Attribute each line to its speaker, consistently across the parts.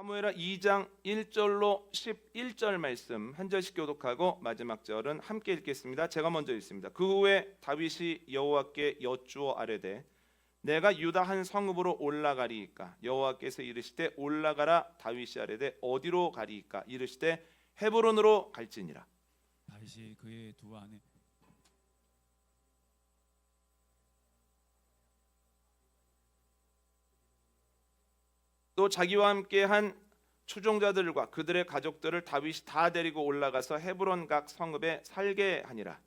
Speaker 1: 사무엘하 2장 1절로 11절 말씀 한 절씩 교독하고 마지막 절은 함께 읽겠습니다. 제가 먼저 읽습니다. 그 후에 다윗이 여호와께 여쭈어 아뢰되 내가 유다 한 성읍으로 올라가리이까? 여호와께서 이르시되 올라가라. 다윗이 아뢰되 어디로 가리이까? 이르시되 헤브론으로 갈지니라.
Speaker 2: 다윗이 그의 두 아내
Speaker 1: 또 자기와 함께 한 추종자들과 그들의 가족들을 다윗이 다 데리고 올라가서 헤브론 각 성읍에 살게 하니라.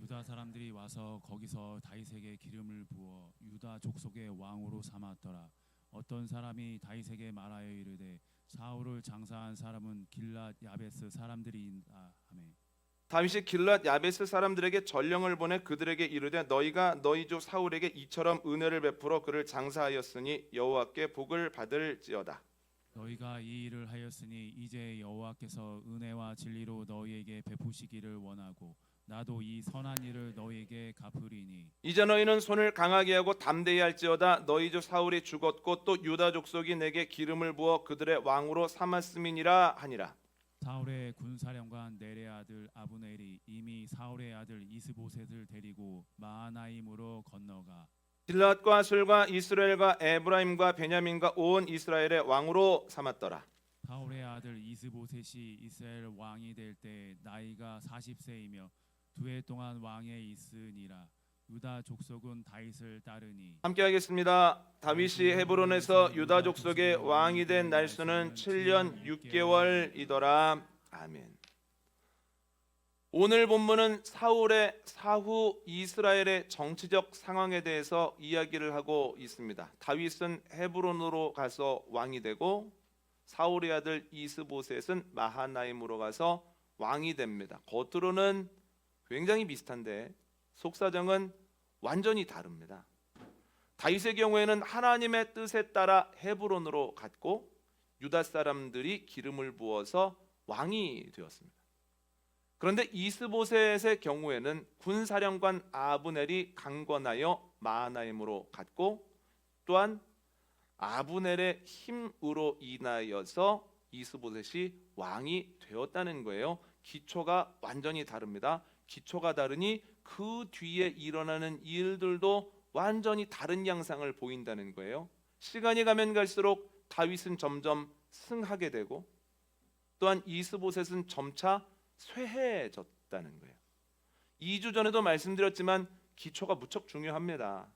Speaker 2: 유다 사람들이 와서 거기서 다윗에게 기름을 부어 유다 족속의 왕으로 삼았더라. 어떤 사람이 다윗에게 말하여 이르되 사울을 장사한 사람은 길랏 야베스 사람들이다 하매
Speaker 1: 다윗이 길랏 야베스 사람들에게 전령을 보내 그들에게 이르되 너희가 너희 주 사울에게 이처럼 은혜를 베풀어 그를 장사하였으니 여호와께 복을 받을지어다.
Speaker 2: 너희가 이 일을 하였으니 이제 여호와께서 은혜와 진리로 너희에게 베푸시기를 원하고 나도 이 선한 일을 너희에게 갚으리니
Speaker 1: 이제 너희는 손을 강하게 하고 담대히 할지어다. 너희 주 사울이 죽었고 또 유다 족속이 내게 기름을 부어 그들의 왕으로 삼았음이니라 하니라.
Speaker 2: 사울의 군사령관 넬의 아들 아브넬이 이미 사울의 아들 이스보셋을 데리고 마하나임으로 건너가
Speaker 1: 길랏과 술과 이스라엘과 에브라임과 베냐민과 온 이스라엘의 왕으로 삼았더라.
Speaker 2: 사울의 아들 이스보셋이 이스라엘 왕이 될 때 나이가 40세이며 2해 동안 왕에 있으니라. 유다 족속은 다윗을 따르니
Speaker 1: 함께 하겠습니다. 다윗이 헤브론에서 유다 족속의 왕이 된 날수는 7년 6개월이더라. 아멘. 오늘 본문은 사울의 사후 이스라엘의 정치적 상황에 대해서 이야기를 하고 있습니다. 다윗은 헤브론으로 가서 왕이 되고 사울의 아들 이스보셋은 마하나임으로 가서 왕이 됩니다. 겉으로는 굉장히 비슷한데 속사정은 완전히 다릅니다. 다윗의 경우에는 하나님의 뜻에 따라 헤브론으로 갔고 유다 사람들이 기름을 부어서 왕이 되었습니다. 그런데 이스보셋의 경우에는 군사령관 아브넬이 강권하여 마하나임으로 갔고 또한 아브넬의 힘으로 인하여서 이스보셋이 왕이 되었다는 거예요. 기초가 완전히 다릅니다. 기초가 다르니 그 뒤에 일어나는 일들도 완전히 다른 양상을 보인다는 거예요. 시간이 가면 갈수록 다윗은 점점 승하게 되고 또한 이스보셋은 점차 쇠해졌다는 거예요. 2주 전에도 말씀드렸지만 기초가 무척 중요합니다.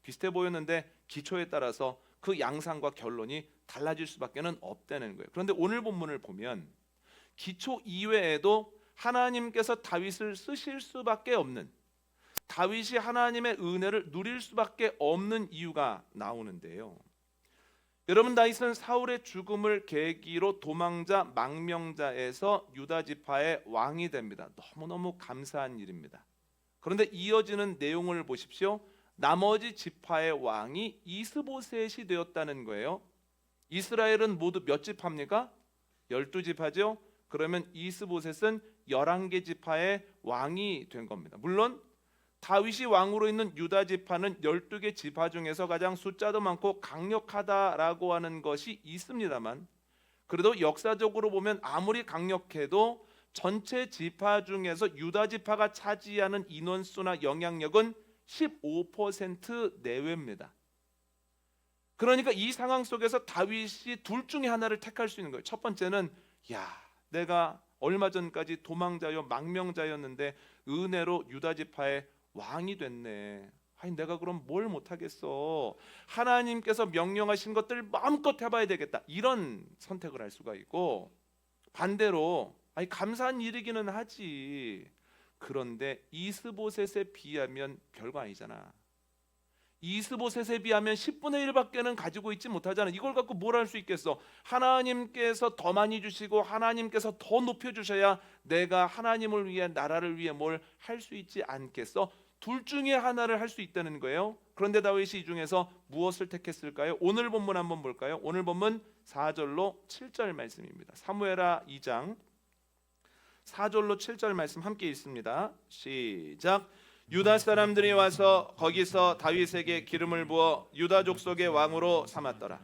Speaker 1: 비슷해 보였는데 기초에 따라서 그 양상과 결론이 달라질 수밖에 없다는 거예요. 그런데 오늘 본문을 보면 기초 이외에도 하나님께서 다윗을 쓰실 수밖에 없는, 다윗이 하나님의 은혜를 누릴 수밖에 없는 이유가 나오는데요. 여러분, 다윗은 사울의 죽음을 계기로 도망자 망명자에서 유다 지파의 왕이 됩니다. 너무너무 감사한 일입니다. 그런데 이어지는 내용을 보십시오. 나머지 지파의 왕이 이스보셋이 되었다는 거예요. 이스라엘은 모두 몇 지파입니까? 12지파죠. 그러면 이스보셋은 11개 지파의 왕이 된 겁니다. 물론 다윗이 왕으로 있는 유다 지파는 12개 지파 중에서 가장 숫자도 많고 강력하다라고 하는 것이 있습니다만, 그래도 역사적으로 보면 아무리 강력해도 전체 지파 중에서 유다 지파가 차지하는 인원수나 영향력은 15% 내외입니다. 그러니까 이 상황 속에서 다윗이 둘 중에 하나를 택할 수 있는 거예요. 첫 번째는 내가 얼마 전까지 도망자요 망명자였는데 은혜로 유다 지파의 왕이 됐네. 내가 그럼 뭘 못하겠어. 하나님께서 명령하신 것들 마음껏 해봐야 되겠다. 이런 선택을 할 수가 있고, 반대로 감사한 일이기는 하지. 그런데 이스보셋에 비하면 별거 아니잖아. 이스보셋에 비하면 10분의 1밖에는 가지고 있지 못하잖아. 이걸 갖고 뭘 할 수 있겠어. 하나님께서 더 많이 주시고 하나님께서 더 높여주셔야 내가 하나님을 위해, 나라를 위해 뭘 할 수 있지 않겠어. 둘 중에 하나를 할 수 있다는 거예요. 그런데 다윗이 이 중에서 무엇을 택했을까요? 오늘 본문 한번 볼까요? 오늘 본문 4절로 7절 말씀입니다. 사무엘하 2장 4절로 7절 말씀 함께 읽습니다. 시작. 유다 사람들이 와서 거기서 다윗에게 기름을 부어 유다 족속의 왕으로 삼았더라.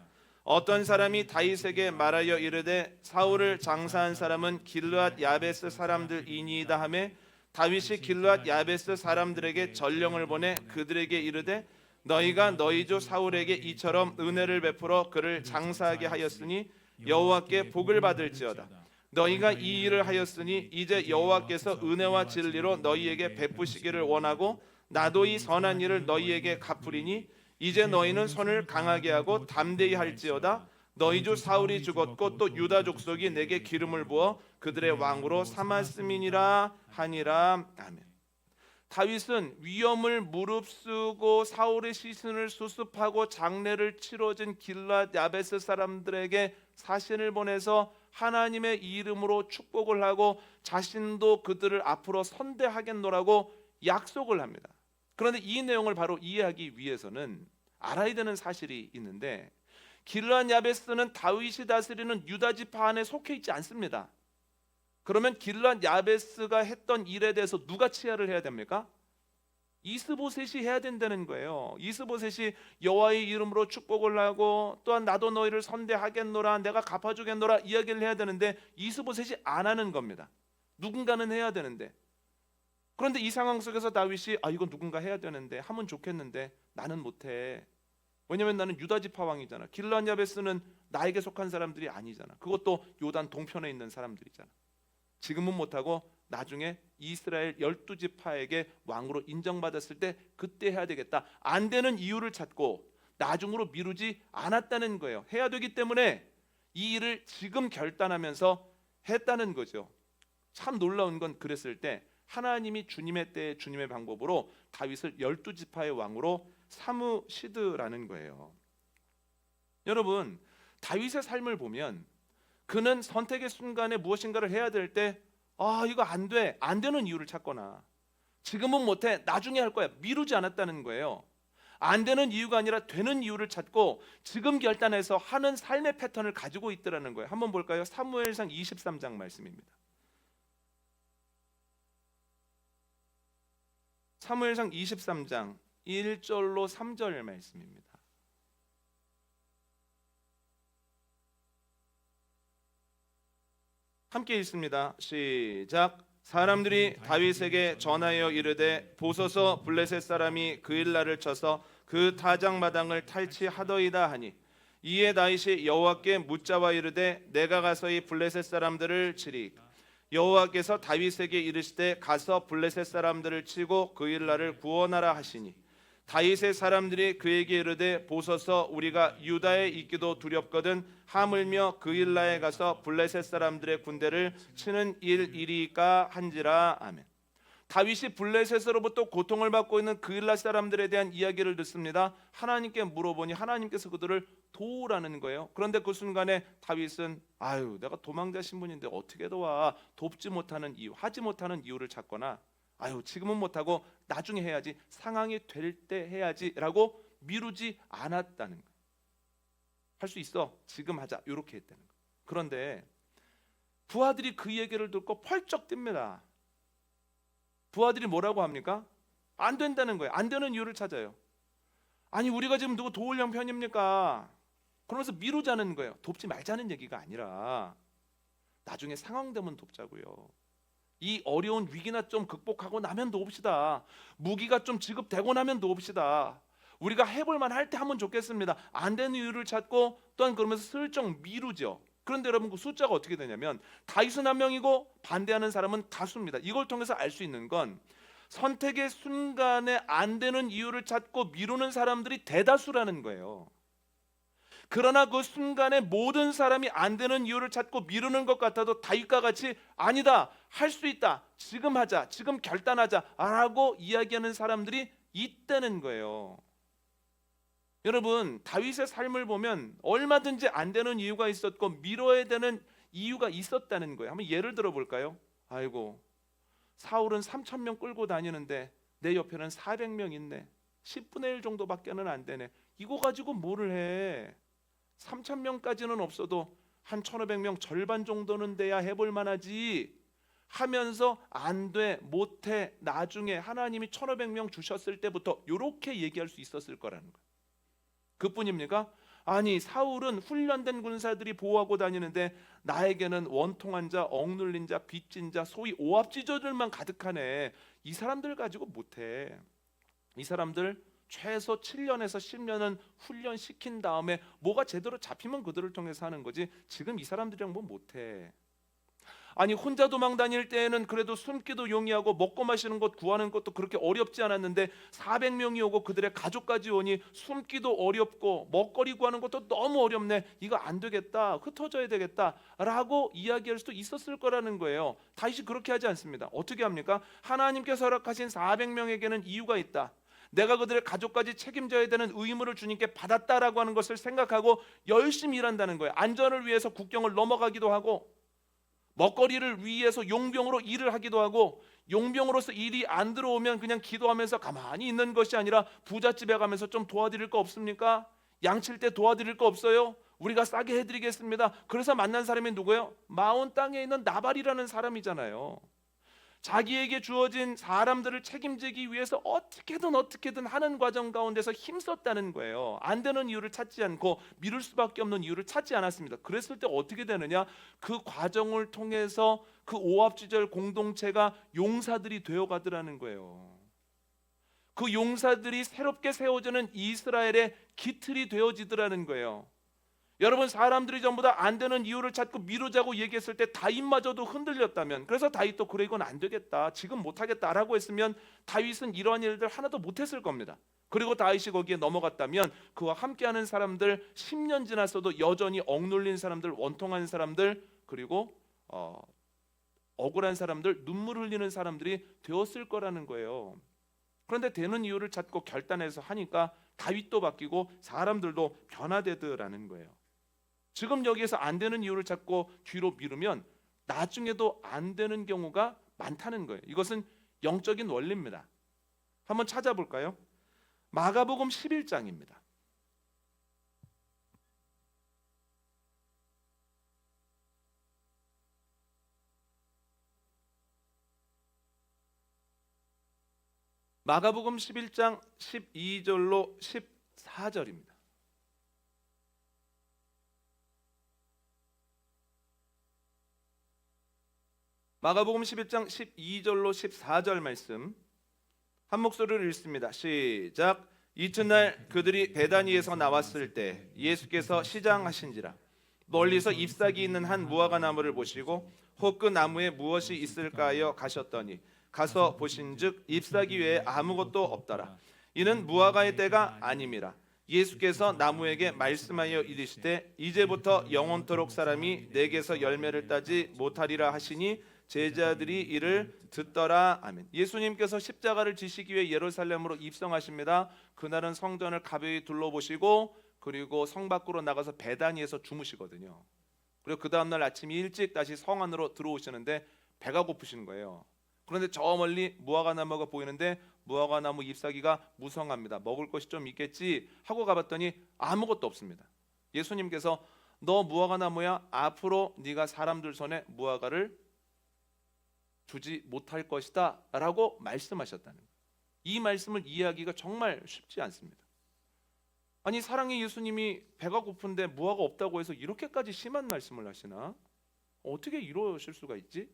Speaker 1: 어떤 사람이 다윗에게 말하여 이르되 사울을 장사한 사람은 길르앗 야베스 사람들이니이다 하매 다윗이 길르앗 야베스 사람들에게 전령을 보내 그들에게 이르되 너희가 너희 주 사울에게 이처럼 은혜를 베풀어 그를 장사하게 하였으니 여호와께 복을 받을지어다. 너희가 이 일을 하였으니 이제 여호와께서 은혜와 진리로 너희에게 베푸시기를 원하고 나도 이 선한 일을 너희에게 갚으리니 이제 너희는 손을 강하게 하고 담대히 할지어다. 너희 주 사울이 죽었고 또 유다 족속이 내게 기름을 부어 그들의 왕으로 삼았음이니라 하니라. 아멘. 다윗은 위험을 무릅쓰고 사울의 시신을 수습하고 장례를 치러진 길르앗 야베스 사람들에게 사신을 보내서 하나님의 이름으로 축복을 하고 자신도 그들을 앞으로 선대하겠노라고 약속을 합니다. 그런데 이 내용을 바로 이해하기 위해서는 알아야 되는 사실이 있는데 길르앗 야베스는 다윗이 다스리는 유다 지파 안에 속해 있지 않습니다. 그러면 길르앗 야베스가 했던 일에 대해서 누가 치하를 해야 됩니까? 이스보셋이 해야 된다는 거예요. 이스보셋이 여호와의 이름으로 축복을 하고 또한 나도 너희를 선대하겠노라 내가 갚아주겠노라 이야기를 해야 되는데 이스보셋이 안 하는 겁니다. 누군가는 해야 되는데 그런데 이 상황 속에서 다윗이 이건 누군가 해야 되는데 하면 좋겠는데 나는 못해. 왜냐하면 나는 유다 지파 왕이잖아. 길르앗 야베스는 나에게 속한 사람들이 아니잖아. 그것도 요단 동편에 있는 사람들이잖아. 지금은 못하고 나중에 이스라엘 12지파에게 왕으로 인정받았을 때 그때 해야 되겠다. 안 되는 이유를 찾고 나중으로 미루지 않았다는 거예요. 해야 되기 때문에 이 일을 지금 결단하면서 했다는 거죠. 참 놀라운 건 그랬을 때 하나님이 주님의 때에 주님의 방법으로 다윗을 12지파의 왕으로 삼으시더라는 거예요. 여러분, 다윗의 삶을 보면 그는 선택의 순간에 무엇인가를 해야 될 때 이거 안 돼. 안 되는 이유를 찾거나 지금은 못해. 나중에 할 거야. 미루지 않았다는 거예요. 안 되는 이유가 아니라 되는 이유를 찾고 지금 결단해서 하는 삶의 패턴을 가지고 있더라는 거예요. 한번 볼까요? 사무엘상 23장 말씀입니다. 사무엘상 23장 1절로 3절 말씀입니다. 함께 읽습니다. 시작. 사람들이 다윗에게 전하여 이르되 보소서 블레셋 사람이 그일라를 쳐서 그 타작마당을 탈취하더이다 하니 이에 다윗이 여호와께 묻자와 이르되 내가 가서 이 블레셋 사람들을 치리이까 여호와께서 다윗에게 이르시되 가서 블레셋 사람들을 치고 그일라를 구원하라 하시니 다윗의 사람들이 그에게 이르되 보소서 우리가 유다에 있기도 두렵거든 하물며 그일라에 가서 블레셋 사람들의 군대를 치는 일이리까 한지라. 아멘. 다윗이 블레셋으로부터 고통을 받고 있는 그일라 사람들에 대한 이야기를 듣습니다. 하나님께 물어보니 하나님께서 그들을 도우라는 거예요. 그런데 그 순간에 다윗은 내가 도망자 신분인데 어떻게 도와? 돕지 못하는 이유, 하지 못하는 이유를 찾거나 지금은 못하고 나중에 해야지, 상황이 될 때 해야지 라고 미루지 않았다는 거예요. 할 수 있어, 지금 하자, 이렇게 했다는 거예요. 그런데 부하들이 그 얘기를 듣고 펄쩍 뜁니다. 부하들이 뭐라고 합니까? 안 된다는 거예요. 안 되는 이유를 찾아요. 아니 우리가 지금 누구 도울 형편입니까? 그러면서 미루자는 거예요. 돕지 말자는 얘기가 아니라 나중에 상황 되면 돕자고요. 이 어려운 위기나 좀 극복하고 나면 돕시다. 무기가 좀 지급되고 나면 돕시다. 우리가 해볼만 할 때 하면 좋겠습니다. 안 되는 이유를 찾고 또한 그러면서 슬쩍 미루죠. 그런데 여러분 그 숫자가 어떻게 되냐면 다윗은 한 명이고 반대하는 사람은 다수입니다. 이걸 통해서 알 수 있는 건 선택의 순간에 안 되는 이유를 찾고 미루는 사람들이 대다수라는 거예요. 그러나 그 순간에 모든 사람이 안 되는 이유를 찾고 미루는 것 같아도 다윗과 같이 아니다, 할 수 있다, 지금 하자, 지금 결단하자 라고 이야기하는 사람들이 있다는 거예요. 여러분 다윗의 삶을 보면 얼마든지 안 되는 이유가 있었고 미뤄야 되는 이유가 있었다는 거예요. 한번 예를 들어 볼까요? 사울은 3,000명 끌고 다니는데 내 옆에는 400명 있네. 10분의 1 정도밖에는 안 되네. 이거 가지고 뭐를 해? 3,000명까지는 없어도 한 1,500명 절반 정도는 돼야 해볼 만하지 하면서 안 돼, 못해, 나중에 하나님이 1,500명 주셨을 때부터 이렇게 얘기할 수 있었을 거라는 거예요. 그뿐입니까? 아니 사울은 훈련된 군사들이 보호하고 다니는데 나에게는 원통한 자, 억눌린 자, 빚진 자, 소위 오합지졸들만 가득하네. 이 사람들 가지고 못해. 이 사람들 최소 7년에서 10년은 훈련시킨 다음에 뭐가 제대로 잡히면 그들을 통해서 하는 거지. 지금 이 사람들이랑 뭐 못해. 아니 혼자 도망 다닐 때에는 그래도 숨기도 용이하고 먹고 마시는 것 구하는 것도 그렇게 어렵지 않았는데 400명이 오고 그들의 가족까지 오니 숨기도 어렵고 먹거리 구하는 것도 너무 어렵네. 이거 안 되겠다. 흩어져야 되겠다 라고 이야기할 수도 있었을 거라는 거예요. 다윗이 그렇게 하지 않습니다. 어떻게 합니까? 하나님께서 허락하신 400명에게는 이유가 있다. 내가 그들의 가족까지 책임져야 되는 의무를 주님께 받았다라고 하는 것을 생각하고 열심히 일한다는 거예요. 안전을 위해서 국경을 넘어가기도 하고 먹거리를 위해서 용병으로 일을 하기도 하고 용병으로서 일이 안 들어오면 그냥 기도하면서 가만히 있는 것이 아니라 부잣집에 가면서 좀 도와드릴 거 없습니까? 양칠 때 도와드릴 거 없어요? 우리가 싸게 해드리겠습니다. 그래서 만난 사람이 누구예요? 마온 땅에 있는 나발이라는 사람이잖아요. 자기에게 주어진 사람들을 책임지기 위해서 어떻게든 하는 과정 가운데서 힘썼다는 거예요. 안 되는 이유를 찾지 않고 미룰 수밖에 없는 이유를 찾지 않았습니다. 그랬을 때 어떻게 되느냐? 그 과정을 통해서 그 오합지졸 공동체가 용사들이 되어가더라는 거예요. 그 용사들이 새롭게 세워지는 이스라엘의 기틀이 되어지더라는 거예요. 여러분 사람들이 전부 다 안 되는 이유를 찾고 미루자고 얘기했을 때 다윗마저도 흔들렸다면, 그래서 다윗도 그래 이건 안 되겠다, 지금 못하겠다라고 했으면 다윗은 이러한 일들 하나도 못했을 겁니다. 그리고 다윗이 거기에 넘어갔다면 그와 함께하는 사람들 10년 지났어도 여전히 억눌린 사람들, 원통한 사람들, 그리고 억울한 사람들, 눈물 흘리는 사람들이 되었을 거라는 거예요. 그런데 되는 이유를 찾고 결단해서 하니까 다윗도 바뀌고 사람들도 변화되더라는 거예요. 지금 여기에서 안 되는 이유를 찾고 뒤로 미루면 나중에도 안 되는 경우가 많다는 거예요. 이것은 영적인 원리입니다. 한번 찾아볼까요? 마가복음 11장입니다. 마가복음 11장 12절로 14절입니다. 마가복음 11장 12절로 14절 말씀 한 목소리로 읽습니다. 시작. 이튿날 그들이 베다니에서 나왔을 때 예수께서 시장하신지라 멀리서 잎사귀 있는 한 무화과 나무를 보시고 혹 그 나무에 무엇이 있을까 하여 가셨더니 가서 보신즉 잎사귀 외에 아무것도 없더라. 이는 무화과의 때가 아님이라. 예수께서 나무에게 말씀하여 이르시되 이제부터 영원토록 사람이 내게서 열매를 따지 못하리라 하시니 제자들이 이를 듣더라. 아멘. 예수님께서 십자가를 지시기 위해 예루살렘으로 입성하십니다. 그날은 성전을 가벼이 둘러보시고 그리고 성 밖으로 나가서 베다니에서 주무시거든요. 그리고 그 다음날 아침 일찍 다시 성 안으로 들어오시는데 배가 고프신 거예요. 그런데 저 멀리 무화과 나무가 보이는데 무화과 나무 잎사귀가 무성합니다. 먹을 것이 좀 있겠지 하고 가봤더니 아무것도 없습니다. 예수님께서 너 무화과 나무야, 앞으로 네가 사람들 손에 무화과를 주지 못할 것이다 라고 말씀하셨다는 거예요. 이 말씀을 이해하기가 정말 쉽지 않습니다. 아니 사랑의 예수님이 배가 고픈데 무화과 없다고 해서 이렇게까지 심한 말씀을 하시나? 어떻게 이러실 수가 있지?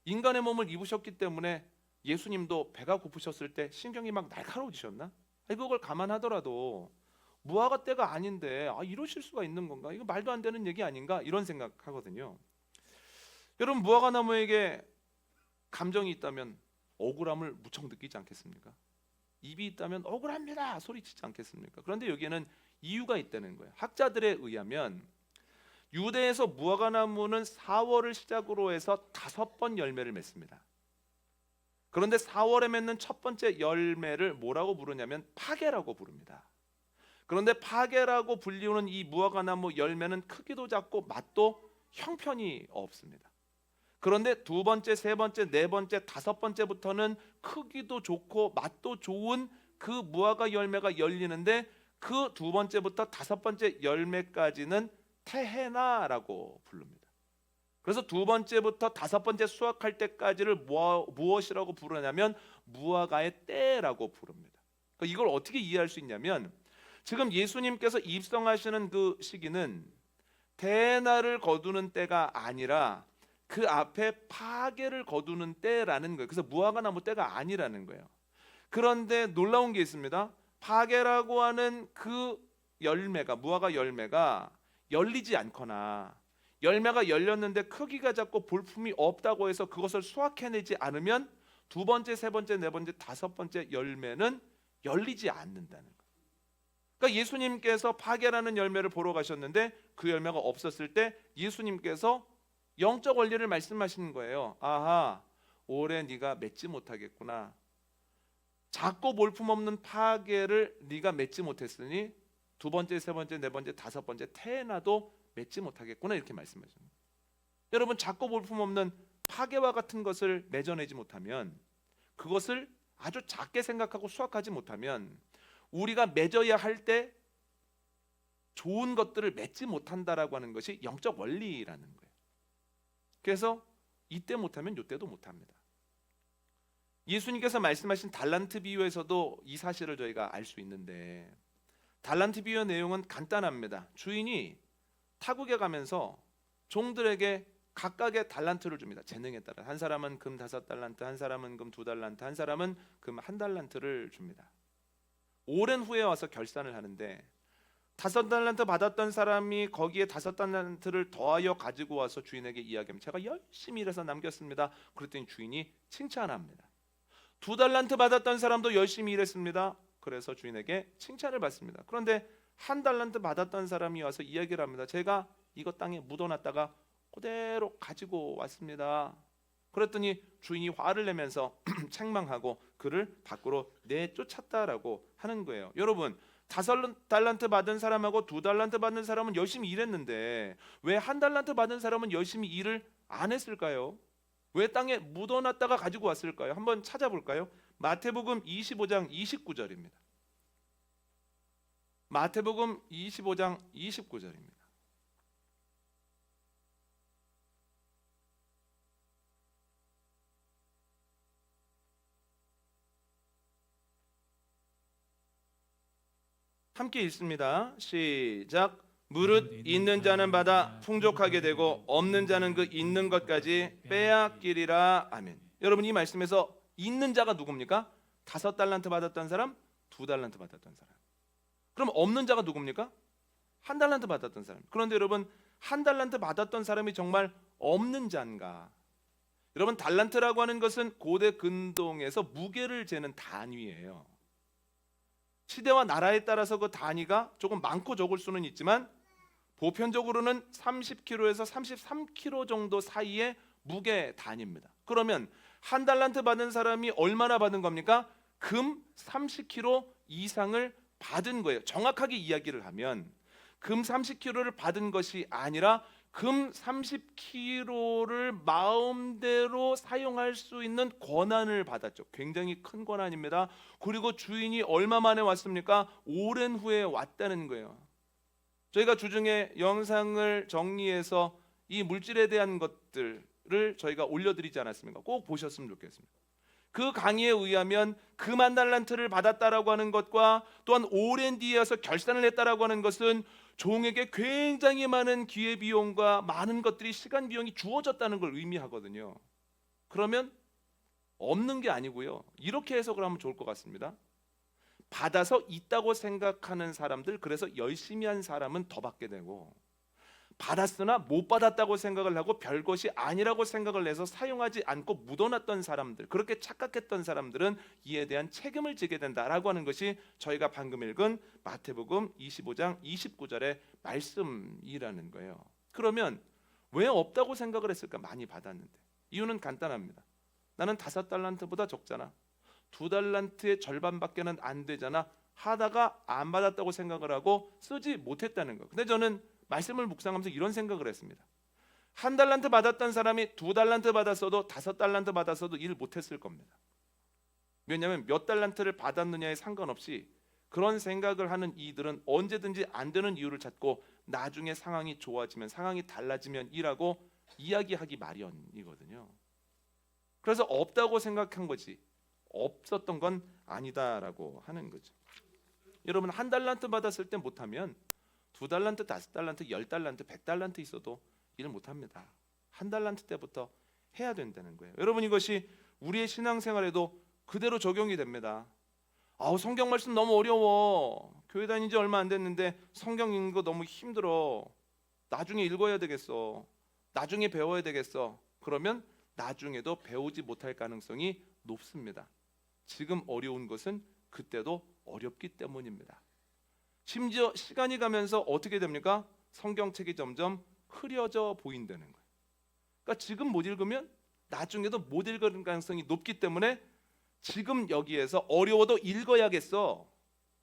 Speaker 1: 인간의 몸을 입으셨기 때문에 예수님도 배가 고프셨을 때 신경이 막 날카로우셨나? 그걸 감안하더라도 무화과 때가 아닌데 이러실 수가 있는 건가? 이거 말도 안 되는 얘기 아닌가? 이런 생각하거든요. 여러분 무화과 나무에게 감정이 있다면 억울함을 무척 느끼지 않겠습니까? 입이 있다면 억울합니다 소리치지 않겠습니까? 그런데 여기에는 이유가 있다는 거예요. 학자들에 의하면 유대에서 무화과 나무는 4월을 시작으로 해서 5번 열매를 맺습니다. 그런데 4월에 맺는 첫 번째 열매를 뭐라고 부르냐면 파게라고 부릅니다. 그런데 파게라고 불리우는 이 무화과 나무 열매는 크기도 작고 맛도 형편이 없습니다. 그런데 두 번째, 세 번째, 네 번째, 다섯 번째부터는 크기도 좋고 맛도 좋은 그 무화과 열매가 열리는데 그 두 번째부터 다섯 번째 열매까지는 테헤나라고 부릅니다. 그래서 두 번째부터 다섯 번째 수확할 때까지를 무엇이라고 부르냐면 무화과의 때라고 부릅니다. 이걸 어떻게 이해할 수 있냐면 지금 예수님께서 입성하시는 그 시기는 대나를 거두는 때가 아니라 그 앞에 파괴를 거두는 때라는 거예요. 그래서 무화과 나무 때가 아니라는 거예요. 그런데 놀라운 게 있습니다. 파괴라고 하는 그 열매가, 무화과 열매가 열리지 않거나 열매가 열렸는데 크기가 작고 볼품이 없다고 해서 그것을 수확해내지 않으면 두 번째, 세 번째, 네 번째, 다섯 번째 열매는 열리지 않는다는 거예요. 그러니까 예수님께서 파괴라는 열매를 보러 가셨는데 그 열매가 없었을 때 예수님께서 영적 원리를 말씀하시는 거예요. 아하, 올해 네가 맺지 못하겠구나. 작고 볼품없는 파괴를 네가 맺지 못했으니 두 번째, 세 번째, 네 번째, 다섯 번째 태어나도 맺지 못하겠구나, 이렇게 말씀하십니다. 여러분, 작고 볼품없는 파괴와 같은 것을 맺어내지 못하면, 그것을 아주 작게 생각하고 수확하지 못하면 우리가 맺어야 할 때 좋은 것들을 맺지 못한다라고 하는 것이 영적 원리라는 거예요. 그래서 이때 못하면 이때도 못합니다. 예수님께서 말씀하신 달란트 비유에서도 이 사실을 저희가 알 수 있는데, 달란트 비유의 내용은 간단합니다. 주인이 타국에 가면서 종들에게 각각의 달란트를 줍니다. 재능에 따라. 한 사람은 금 5달란트, 한 사람은 금 2달란트, 한 사람은 금 1달란트를 줍니다. 오랜 후에 와서 결산을 하는데 5달란트 받았던 사람이 거기에 5달란트를 더하여 가지고 와서 주인에게 이야기하면, 제가 열심히 일해서 남겼습니다. 그랬더니 주인이 칭찬합니다. 2달란트 받았던 사람도 열심히 일했습니다. 그래서 주인에게 칭찬을 받습니다. 그런데 1달란트 받았던 사람이 와서 이야기를 합니다. 제가 이거 땅에 묻어놨다가 그대로 가지고 왔습니다. 그랬더니 주인이 화를 내면서 책망하고 그를 밖으로 내쫓았다라고 하는 거예요. 여러분, 5달란트 받은 사람하고 2달란트 받는 사람은 열심히 일했는데 왜 1달란트 받은 사람은 열심히 일을 안 했을까요? 왜 땅에 묻어놨다가 가지고 왔을까요? 한번 찾아볼까요? 마태복음 25장 29절입니다. 마태복음 25장 29절입니다. 함께 읽습니다. 시작. 무릇 있는 자는 받아 풍족하게 되고 없는 자는 그 있는 것까지 빼앗기리라. 아멘. 여러분, 이 말씀에서 있는 자가 누굽니까? 5달란트 받았던 사람, 2달란트 받았던 사람. 그럼 없는 자가 누굽니까? 1달란트 받았던 사람. 그런데 여러분, 1달란트 받았던 사람이 정말 없는 자인가? 여러분, 달란트라고 하는 것은 고대 근동에서 무게를 재는 단위예요. 시대와 나라에 따라서 그 단위가 조금 많고 적을 수는 있지만 보편적으로는 30kg에서 33kg 정도 사이의 무게 단위입니다. 그러면 1달란트 받은 사람이 얼마나 받은 겁니까? 금 30kg 이상을 받은 거예요. 정확하게 이야기를 하면 금 30kg를 받은 것이 아니라 금 30kg를 마음대로 사용할 수 있는 권한을 받았죠. 굉장히 큰 권한입니다. 그리고 주인이 얼마 만에 왔습니까? 오랜 후에 왔다는 거예요. 저희가 주중에 영상을 정리해서 이 물질에 대한 것들을 저희가 올려드리지 않았습니까? 꼭 보셨으면 좋겠습니다. 그 강의에 의하면 금 1달란트를 받았다라고 하는 것과 또한 오랜 뒤에 와서 결산을 했다라고 하는 것은 종에게 굉장히 많은 기회비용과 많은 것들이, 시간 비용이 주어졌다는 걸 의미하거든요. 그러면 없는 게 아니고요, 이렇게 해석을 하면 좋을 것 같습니다. 받아서 있다고 생각하는 사람들, 그래서 열심히 한 사람은 더 받게 되고, 받았으나 못 받았다고 생각을 하고 별것이 아니라고 생각을 해서 사용하지 않고 묻어놨던 사람들, 그렇게 착각했던 사람들은 이에 대한 책임을 지게 된다라고 하는 것이 저희가 방금 읽은 마태복음 25장 29절의 말씀이라는 거예요. 그러면 왜 없다고 생각을 했을까? 많이 받았는데. 이유는 간단합니다. 나는 5달란트보다 적잖아, 2달란트의 절반밖에는 안 되잖아 하다가 안 받았다고 생각을 하고 쓰지 못했다는 거예요. 근데 저는 말씀을 묵상하면서 이런 생각을 했습니다. 1달란트 받았던 사람이 2달란트 받았어도 5달란트 받았어도 일 못했을 겁니다. 왜냐하면 몇 달란트를 받았느냐에 상관없이 그런 생각을 하는 이들은 언제든지 안 되는 이유를 찾고 나중에 상황이 좋아지면, 상황이 달라지면 일하고 이야기하기 마련이거든요. 그래서 없다고 생각한 거지 없었던 건 아니다라고 하는 거죠. 여러분 한 달란트 받았을 때 못하면 두 달란트, 다섯 달란트, 열 달란트, 100달란트 있어도 일 못합니다. 한 달란트 때부터 해야 된다는 거예요. 여러분 이것이 우리의 신앙생활에도 그대로 적용이 됩니다. 아우 성경 말씀 너무 어려워. 교회 다닌 지 얼마 안 됐는데 성경 읽는 거 너무 힘들어. 나중에 읽어야 되겠어. 나중에 배워야 되겠어. 그러면 나중에도 배우지 못할 가능성이 높습니다. 지금 어려운 것은 그때도 어렵기 때문입니다. 심지어 시간이 가면서 어떻게 됩니까? 성경책이 점점 흐려져 보인다는 거예요. 그러니까 지금 못 읽으면 나중에도 못 읽을 가능성이 높기 때문에 지금 여기에서 어려워도 읽어야겠어.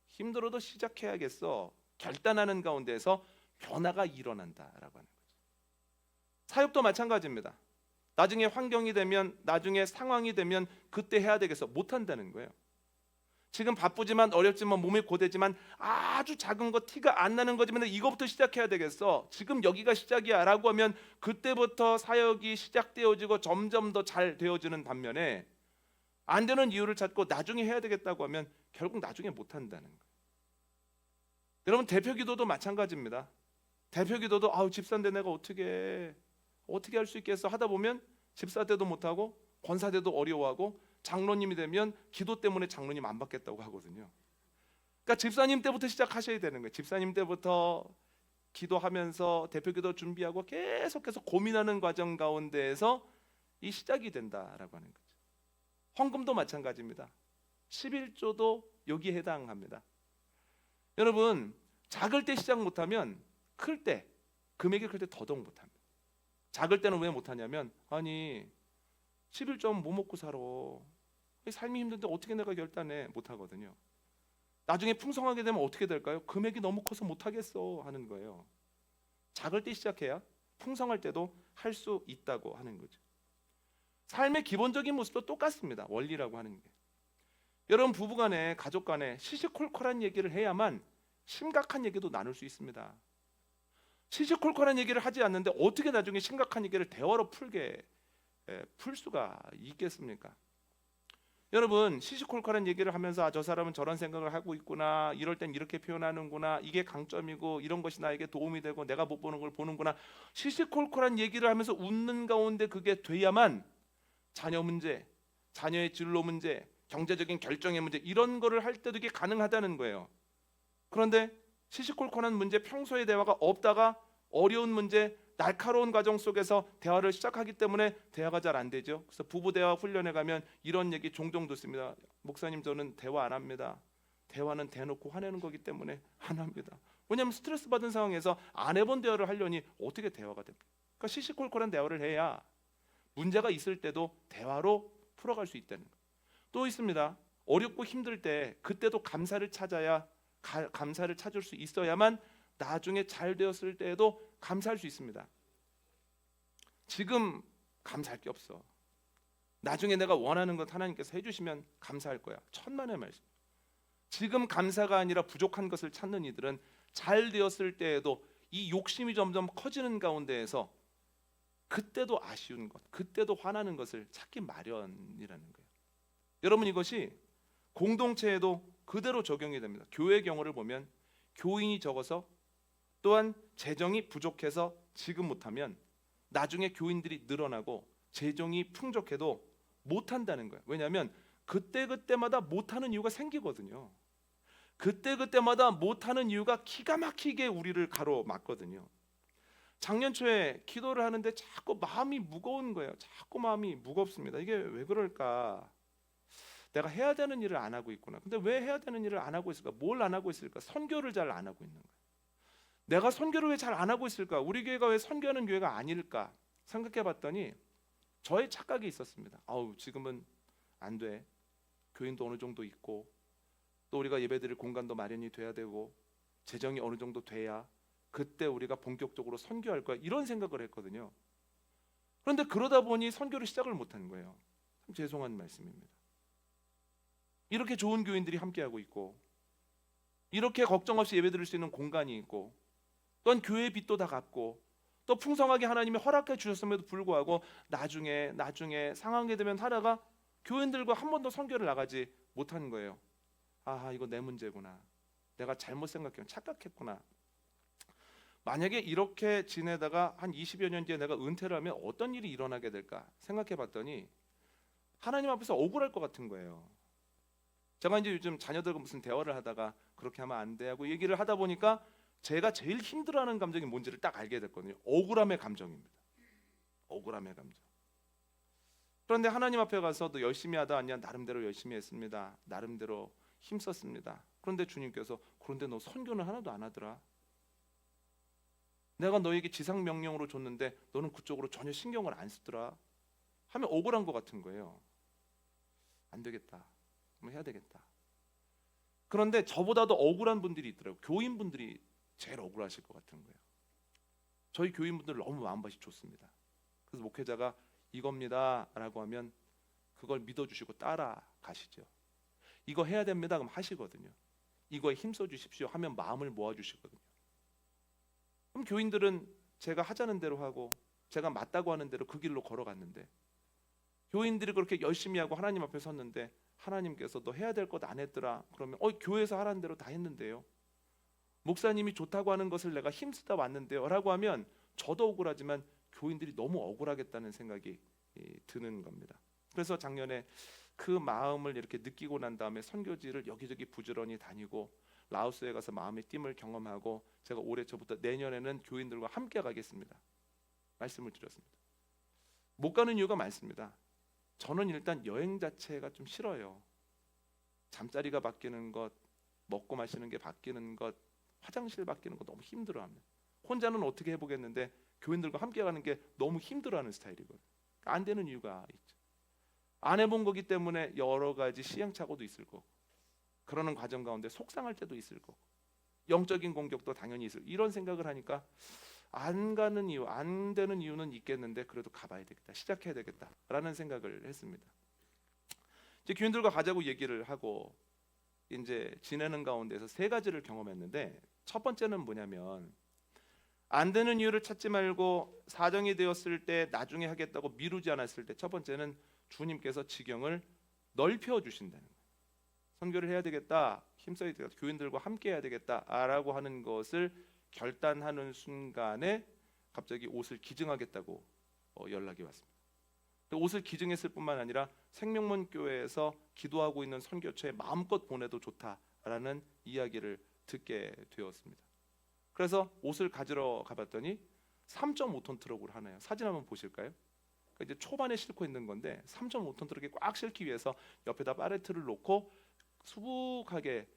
Speaker 1: 힘들어도 시작해야겠어. 결단하는 가운데에서 변화가 일어난다라고 하는 거죠. 사역도 마찬가지입니다. 나중에 환경이 되면, 나중에 상황이 되면 그때 해야 되겠어. 못한다는 거예요. 지금 바쁘지만 어렵지만 몸이 고되지만 아주 작은 거 티가 안 나는 거지만 이거부터 시작해야 되겠어. 지금 여기가 시작이야 라고 하면 그때부터 사역이 시작되어지고 점점 더 잘 되어지는 반면에 안 되는 이유를 찾고 나중에 해야 되겠다고 하면 결국 나중에 못한다는 거예요. 여러분 대표기도도 마찬가지입니다. 대표기도도 아우 집사인데 내가 어떻게 할 수 있겠어 하다 보면 집사 때도 못하고 권사 때도 어려워하고 장로님이 되면 기도 때문에 장로님 안 받겠다고 하거든요. 그러니까 집사님 때부터 시작하셔야 되는 거예요. 집사님 때부터 기도하면서 대표기도 준비하고 계속해서 고민하는 과정 가운데에서 이 시작이 된다라고 하는 거죠. 헌금도 마찬가지입니다. 11조도 여기에 해당합니다. 여러분 작을 때 시작 못하면 클 때 금액이 클 때 더더욱 못합니다. 작을 때는 왜 못하냐면 아니 11조는 뭐 먹고 살아. 삶이 힘든데 어떻게 내가 결단해. 못하거든요. 나중에 풍성하게 되면 어떻게 될까요? 금액이 너무 커서 못하겠어 하는 거예요. 작을 때 시작해야 풍성할 때도 할 수 있다고 하는 거죠. 삶의 기본적인 모습도 똑같습니다. 원리라고 하는 게. 여러분 부부간에 가족간에 시시콜콜한 얘기를 해야만 심각한 얘기도 나눌 수 있습니다. 시시콜콜한 얘기를 하지 않는데 어떻게 나중에 심각한 얘기를 대화로 풀 수가 있겠습니까? 여러분 시시콜콜한 얘기를 하면서 저 사람은 저런 생각을 하고 있구나, 이럴 땐 이렇게 표현하는구나, 이게 강점이고 이런 것이 나에게 도움이 되고 내가 못 보는 걸 보는구나, 시시콜콜한 얘기를 하면서 웃는 가운데 그게 돼야만 자녀 문제, 자녀의 진로 문제, 경제적인 결정의 문제 이런 거를 할 때도 이게 가능하다는 거예요. 그런데 시시콜콜한 문제, 평소에 대화가 없다가 어려운 문제, 날카로운 과정 속에서 대화를 시작하기 때문에 대화가 잘 안 되죠. 그래서 부부 대화 훈련에 가면 이런 얘기 종종 듣습니다. 목사님 저는 대화 안 합니다. 대화는 대놓고 화내는 거기 때문에 안 합니다. 왜냐하면 스트레스 받은 상황에서 안 해본 대화를 하려니 어떻게 대화가 됩니까? 그러니까 시시콜콜한 대화를 해야 문제가 있을 때도 대화로 풀어갈 수 있다는 거예요. 또 있습니다. 어렵고 힘들 때 그때도 감사를 찾아야 감사를 찾을 수 있어야만 나중에 잘 되었을 때에도 감사할 수 있습니다. 지금 감사할 게 없어. 나중에 내가 원하는 것 하나님께서 해주시면 감사할 거야. 천만의 말씀. 지금 감사가 아니라 부족한 것을 찾는 이들은 잘 되었을 때에도 이 욕심이 점점 커지는 가운데에서 그때도 아쉬운 것, 그때도 화나는 것을 찾기 마련이라는 거예요. 여러분 이것이 공동체에도 그대로 적용이 됩니다. 교회 경우를 보면 교인이 적어서 또한 재정이 부족해서 지금 못하면 나중에 교인들이 늘어나고 재정이 풍족해도 못한다는 거예요. 왜냐하면 그때그때마다 못하는 이유가 생기거든요. 그때그때마다 못하는 이유가 기가 막히게 우리를 가로막거든요. 작년 초에 기도를 하는데 자꾸 마음이 무거운 거예요. 자꾸 마음이 무겁습니다. 이게 왜 그럴까? 내가 해야 되는 일을 안 하고 있구나. 근데 왜 해야 되는 일을 안 하고 있을까? 뭘 안 하고 있을까? 선교를 잘 안 하고 있는 거예요. 내가 선교를 왜 잘 안 하고 있을까? 우리 교회가 왜 선교하는 교회가 아닐까? 생각해봤더니 저의 착각이 있었습니다. 아우 지금은 안 돼. 교인도 어느 정도 있고 또 우리가 예배드릴 공간도 마련이 돼야 되고 재정이 어느 정도 돼야 그때 우리가 본격적으로 선교할 거야. 이런 생각을 했거든요. 그런데 그러다 보니 선교를 시작을 못한 거예요. 참 죄송한 말씀입니다. 이렇게 좋은 교인들이 함께하고 있고 이렇게 걱정 없이 예배드릴 수 있는 공간이 있고 또한 교회의 빚도 다 갚고 또 풍성하게 하나님이 허락해 주셨음에도 불구하고 나중에 상황이 되면 하다가 교인들과 한 번도 선교를 나가지 못한 거예요. 아 이거 내 문제구나. 내가 잘못 생각했구나, 착각했구나. 만약에 이렇게 지내다가 한 20여 년 뒤에 내가 은퇴를 하면 어떤 일이 일어나게 될까 생각해 봤더니 하나님 앞에서 억울할 것 같은 거예요. 제가 이제 요즘 자녀들과 무슨 대화를 하다가 그렇게 하면 안 돼 하고 얘기를 하다 보니까 제가 제일 힘들어하는 감정이 뭔지를 딱 알게 됐거든요. 억울함의 감정입니다. 억울함의 감정. 그런데 하나님 앞에 가서 너 열심히 하다 왔냐? 나름대로 열심히 했습니다. 나름대로 힘썼습니다. 그런데 주님께서 그런데 너 선교는 하나도 안 하더라. 내가 너에게 지상 명령으로 줬는데 너는 그쪽으로 전혀 신경을 안 쓰더라 하면 억울한 것 같은 거예요. 안 되겠다. 해야 되겠다. 그런데 저보다도 억울한 분들이 있더라고요. 교인분들이 제일 억울하실 것 같은 거예요. 저희 교인분들 너무 마음밭이 좋습니다. 그래서 목회자가 이겁니다 라고 하면 그걸 믿어주시고 따라가시죠. 이거 해야 됩니다 그럼 하시거든요. 이거에 힘써 주십시오 하면 마음을 모아주시거든요. 그럼 교인들은 제가 하자는 대로 하고 제가 맞다고 하는 대로 그 길로 걸어갔는데, 교인들이 그렇게 열심히 하고 하나님 앞에 섰는데 하나님께서 너 해야 될 것 안 했더라 그러면 교회에서 하라는 대로 다 했는데요, 목사님이 좋다고 하는 것을 내가 힘쓰다 왔는데요 라고 하면 저도 억울하지만 교인들이 너무 억울하겠다는 생각이 드는 겁니다. 그래서 작년에 그 마음을 이렇게 느끼고 난 다음에 선교지를 여기저기 부지런히 다니고 라오스에 가서 마음의 띵을 경험하고 제가 올해 초부터 내년에는 교인들과 함께 가겠습니다 말씀을 드렸습니다. 못 가는 이유가 많습니다. 저는 일단 여행 자체가 좀 싫어요. 잠자리가 바뀌는 것, 먹고 마시는 게 바뀌는 것, 화장실 바뀌는 거 너무 힘들어합니다. 혼자는 어떻게 해보겠는데 교인들과 함께 가는 게 너무 힘들어하는 스타일이거든요. 안 되는 이유가 있죠. 안 해본 거기 때문에 여러 가지 시행착오도 있을 거고, 그러는 과정 가운데 속상할 때도 있을 거고, 영적인 공격도 당연히 있을, 이런 생각을 하니까 안 가는 이유, 안 되는 이유는 있겠는데 그래도 가봐야 되겠다, 시작해야 되겠다라는 생각을 했습니다. 이제 교인들과 가자고 얘기를 하고 이제 지내는 가운데서 세 가지를 경험했는데, 첫 번째는 뭐냐면 안 되는 이유를 찾지 말고 사정이 되었을 때 나중에 하겠다고 미루지 않았을 때 첫 번째는 주님께서 지경을 넓혀 주신다는 거예요. 선교를 해야 되겠다, 힘써야 되겠다, 교인들과 함께 해야 되겠다라고 하는 것을 결단하는 순간에 갑자기 옷을 기증하겠다고 연락이 왔습니다. 옷을 기증했을 뿐만 아니라 생명문 교회에서 기도하고 있는 선교처에 마음껏 보내도 좋다라는 이야기를 듣게 되었습니다. 그래서 옷을 가지러 가봤더니 3.5톤 트럭으로 하네요. 사진 한번 보실까요? 이제 초반에 싣고 있는 건데 3.5톤 트럭에 꽉 싣기 위해서 옆에다 파레트를 놓고 수북하게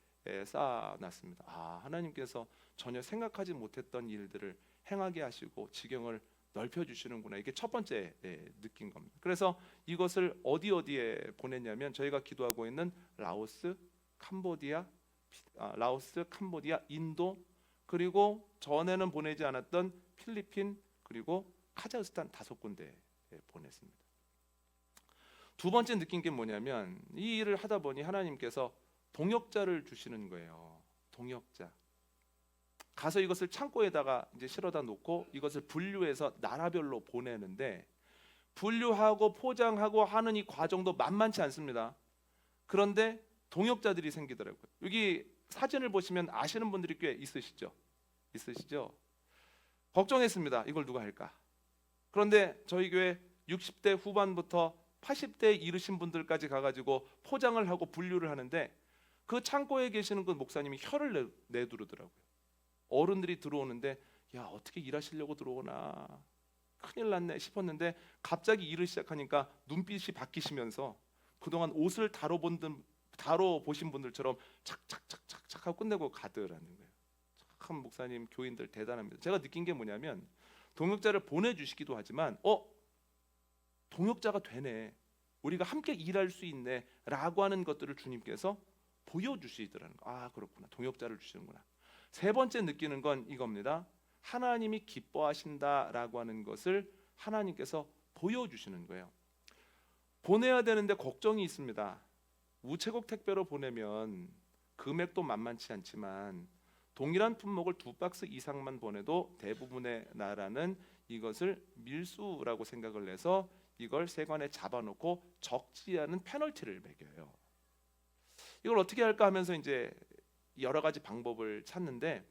Speaker 1: 쌓아놨습니다. 하나님께서 전혀 생각하지 못했던 일들을 행하게 하시고 지경을 넓혀주시는구나, 이게 첫 번째 느낀 겁니다. 그래서 이것을 어디에 보냈냐면 저희가 기도하고 있는 라오스, 캄보디아, 인도, 그리고 전에는 보내지 않았던 필리핀, 그리고 카자흐스탄 5군데에 보냈습니다. 두 번째 느낀 게 뭐냐면 이 일을 하다 보니 하나님께서 동역자를 주시는 거예요. 동역자. 가서 이것을 창고에다가 이제 실어다 놓고 이것을 분류해서 나라별로 보내는데, 분류하고 포장하고 하는 이 과정도 만만치 않습니다. 그런데 동역자들이 생기더라고요. 여기 사진을 보시면 아시는 분들이 꽤 있으시죠? 걱정했습니다. 이걸 누가 할까? 그런데 저희 교회 60대 후반부터 80대에 이르신 분들까지 가가지고 포장을 하고 분류를 하는데, 그 창고에 계시는 그 목사님이 혀를 내두르더라고요. 어른들이 들어오는데 야, 어떻게 일하시려고 들어오나, 큰일 났네 싶었는데 갑자기 일을 시작하니까 눈빛이 바뀌시면서 그동안 옷을 다뤄보신 분들처럼 착착착착착 하고 끝내고 가더라는 거예요. 참 목사님, 교인들 대단합니다. 제가 느낀 게 뭐냐면 동역자를 보내주시기도 하지만 동역자가 되네, 우리가 함께 일할 수 있네 라고 하는 것들을 주님께서 보여주시더라는 거. 그렇구나, 동역자를 주시는구나. 세 번째 느끼는 건 이겁니다. 하나님이 기뻐하신다라고 하는 것을 하나님께서 보여주시는 거예요. 보내야 되는데 걱정이 있습니다. 우체국 택배로 보내면 금액도 만만치 않지만 동일한 품목을 2박스 이상만 보내도 대부분의 나라는 이것을 밀수라고 생각을 해서 이걸 세관에 잡아놓고 적지 않은 페널티를 매겨요. 이걸 어떻게 할까 하면서 이제 여러 가지 방법을 찾는데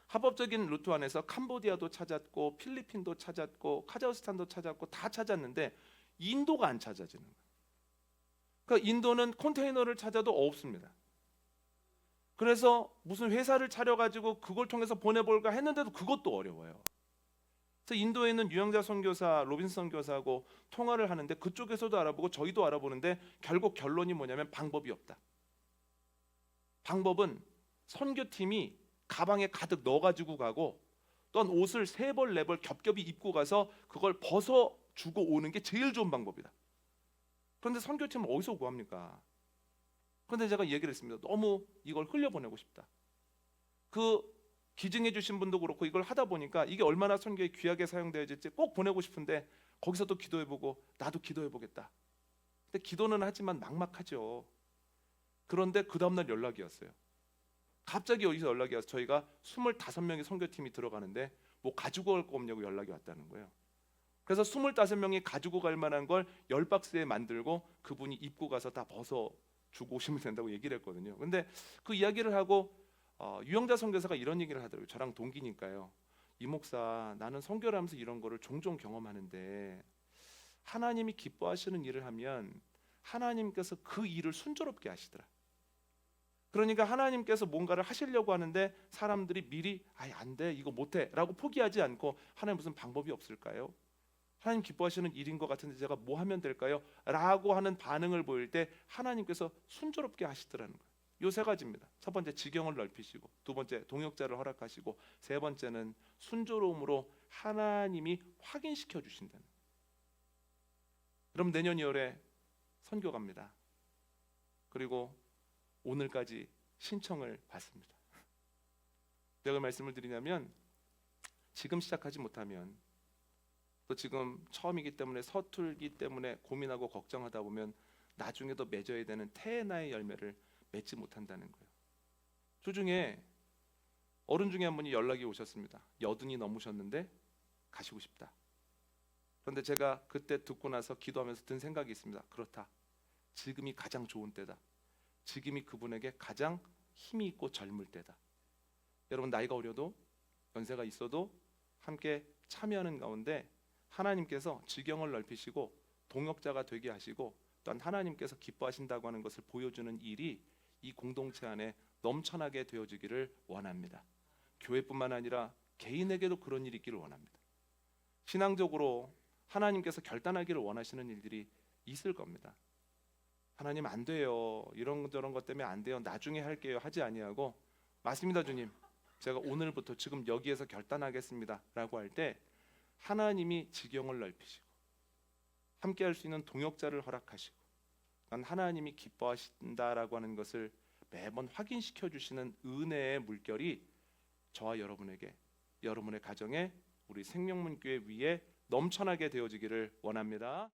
Speaker 1: 합법적인 루트 안에서 캄보디아도 찾았고 필리핀도 찾았고 카자흐스탄도 찾았고 다 찾았는데 인도가 안 찾아지는 거예요. 그러니까 인도는 컨테이너를 찾아도 없습니다. 그래서 무슨 회사를 차려가지고 그걸 통해서 보내볼까 했는데도 그것도 어려워요. 그래서 인도에 있는 유영자 선교사, 로빈슨 교사하고 통화를 하는데 그쪽에서도 알아보고 저희도 알아보는데 결국 결론이 뭐냐면 방법이 없다. 방법은 선교팀이 가방에 가득 넣어가지고 가고 또한 옷을 3벌 4벌 겹겹이 입고 가서 그걸 벗어 주고 오는 게 제일 좋은 방법이다. 그런데 선교팀은 어디서 구합니까? 그런데 제가 얘기를 했습니다. 너무 이걸 흘려보내고 싶다. 그 기증해 주신 분도 그렇고 이걸 하다 보니까 이게 얼마나 선교에 귀하게 사용되어질지 꼭 보내고 싶은데 거기서도 기도해보고 나도 기도해보겠다. 근데 기도는 하지만 막막하죠. 그런데 그 다음날 연락이 왔어요. 갑자기 어디서 연락이 와서 저희가 25명의 선교팀이 들어가는데 뭐 가지고 갈 거 없냐고 연락이 왔다는 거예요. 그래서 25명이 가지고 갈 만한 걸 10박스에 만들고 그분이 입고 가서 다 벗어 주고 오시면 된다고 얘기를 했거든요. 근데 그 이야기를 하고 유영자 선교사가 이런 얘기를 하더라고요. 저랑 동기니까요. 이 목사, 나는 선교를 하면서 이런 거를 종종 경험하는데 하나님이 기뻐하시는 일을 하면 하나님께서 그 일을 순조롭게 하시더라. 그러니까 하나님께서 뭔가를 하시려고 하는데 사람들이 미리 안 돼, 이거 못해 라고 포기하지 않고 하나님 무슨 방법이 없을까요? 하나님 기뻐하시는 일인 것 같은데 제가 뭐 하면 될까요? 라고 하는 반응을 보일 때 하나님께서 순조롭게 하시더라는 거예요. 요 3가지입니다. 첫 번째 지경을 넓히시고, 두 번째 동역자를 허락하시고, 세 번째는 순조로움으로 하나님이 확인시켜 주신다는 거예요. 그럼 내년 2월에 선교 갑니다. 그리고 오늘까지 신청을 받습니다. 내가 말씀을 드리냐면 지금 시작하지 못하면 또 지금 처음이기 때문에 서툴기 때문에 고민하고 걱정하다 보면 나중에도 맺어야 되는 태나의 열매를 맺지 못한다는 거예요. 주중에 어른 중에 한 분이 연락이 오셨습니다. 80이 넘으셨는데 가시고 싶다. 그런데 제가 그때 듣고 나서 기도하면서 든 생각이 있습니다. 그렇다. 지금이 가장 좋은 때다. 지금이 그분에게 가장 힘이 있고 젊을 때다. 여러분 나이가 어려도 연세가 있어도 함께 참여하는 가운데 하나님께서 지경을 넓히시고 동역자가 되게 하시고 또한 하나님께서 기뻐하신다고 하는 것을 보여주는 일이 이 공동체 안에 넘쳐나게 되어지기를 원합니다. 교회뿐만 아니라 개인에게도 그런 일이 있기를 원합니다. 신앙적으로 하나님께서 결단하기를 원하시는 일들이 있을 겁니다. 하나님 안 돼요. 이런저런 것 때문에 안 돼요. 나중에 할게요. 하지 아니하고 맞습니다 주님. 제가 오늘부터 지금 여기에서 결단하겠습니다 라고 할 때 하나님이 지경을 넓히시고 함께 할 수 있는 동역자를 허락하시고 하나님이 기뻐하신다라고 하는 것을 매번 확인시켜 주시는 은혜의 물결이 저와 여러분에게, 여러분의 가정에, 우리 생명문교회 위에 넘쳐나게 되어지기를 원합니다.